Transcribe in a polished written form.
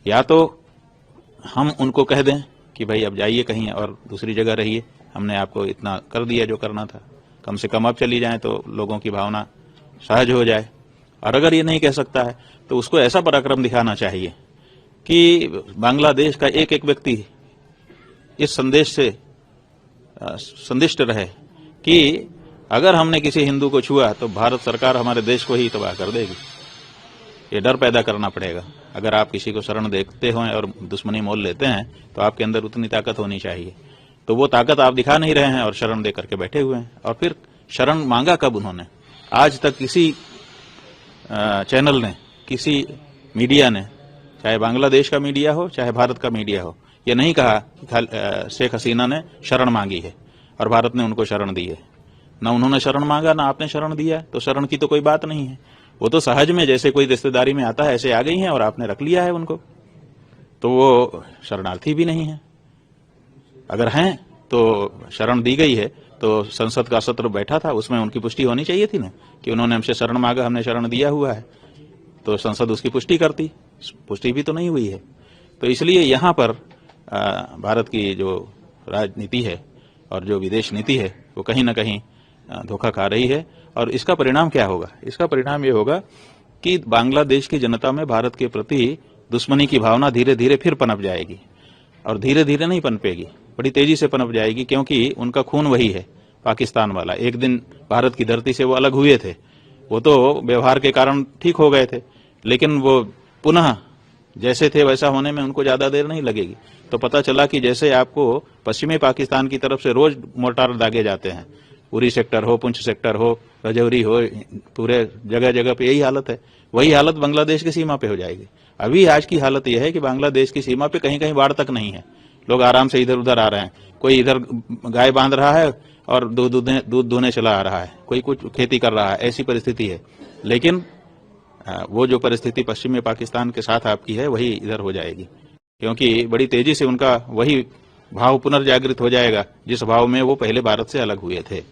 या तो हम उनको कह दें कि भाई अब जाइए कहीं और दूसरी जगह रहिए, हमने आपको इतना कर दिया जो करना था, कम से कम अब चली जाएं तो लोगों की भावना सहज हो जाए। और अगर ये नहीं कह सकता है तो उसको ऐसा पराक्रम दिखाना चाहिए कि बांग्लादेश का एक एक व्यक्ति इस संदेश से संदिष्ट रहे कि अगर हमने किसी हिंदू को छुआ तो भारत सरकार हमारे देश को ही तबाह कर देगी। ये डर पैदा करना पड़ेगा। अगर आप किसी को शरण देखते हो और दुश्मनी मोल लेते हैं तो आपके अंदर उतनी ताकत होनी चाहिए। तो वो ताकत आप दिखा नहीं रहे हैं और शरण दे करके बैठे हुए हैं। और फिर शरण मांगा कब उन्होंने? आज तक किसी चैनल ने, किसी मीडिया ने, चाहे बांग्लादेश का मीडिया हो चाहे भारत का मीडिया हो, ये नहीं कहा कि शेख हसीना ने शरण मांगी है और भारत ने उनको शरण दी है। ना उन्होंने शरण मांगा ना आपने शरण दिया, तो शरण की तो कोई बात नहीं है। वो तो सहज में जैसे कोई रिश्तेदारी में आता है ऐसे आ गई हैं और आपने रख लिया है उनको, तो वो शरणार्थी भी नहीं है। अगर हैं तो शरण दी गई है तो संसद का सत्र बैठा था, उसमें उनकी पुष्टि होनी चाहिए थी ना कि उन्होंने हमसे शरण मांगा, हमने शरण दिया हुआ है, तो संसद उसकी पुष्टि करती। पुष्टि भी तो नहीं हुई है। तो इसलिए यहाँ पर भारत की जो राजनीति है और जो विदेश नीति है वो कहीं ना कहीं धोखा खा रही है। और इसका परिणाम क्या होगा? इसका परिणाम ये होगा कि बांग्लादेश की जनता में भारत के प्रति दुश्मनी की भावना धीरे धीरे फिर पनप जाएगी। और धीरे धीरे नहीं पनपेगी, बड़ी तेजी से पनप जाएगी, क्योंकि उनका खून वही है, पाकिस्तान वाला। एक दिन भारत की धरती से वो अलग हुए थे, वो तो व्यवहार के कारण ठीक हो गए थे, लेकिन वो पुनः जैसे थे वैसा होने में उनको ज्यादा देर नहीं लगेगी। तो पता चला कि जैसे आपको पश्चिमी पाकिस्तान की तरफ से रोज मोर्टार दागे जाते हैं, उरी सेक्टर हो, पुंछ सेक्टर हो, रजौरी हो, पूरे जगह जगह पे यही हालत है। वही हालत बांग्लादेश की सीमा पे हो जाएगी। अभी आज की हालत यह है कि बांग्लादेश की सीमा पे कहीं कहीं बाढ़ तक नहीं है, लोग आराम से इधर उधर आ रहे हैं। कोई इधर गाय बांध रहा है और दूध दूधने चला आ रहा है, कोई कुछ खेती कर रहा है, ऐसी परिस्थिति है। लेकिन वो जो परिस्थिति पश्चिमी पाकिस्तान के साथ आपकी है वही इधर हो जाएगी, क्योंकि बड़ी तेजी से उनका वही भाव पुनर्जागृत हो जाएगा जिस भाव में वो पहले भारत से अलग हुए थे।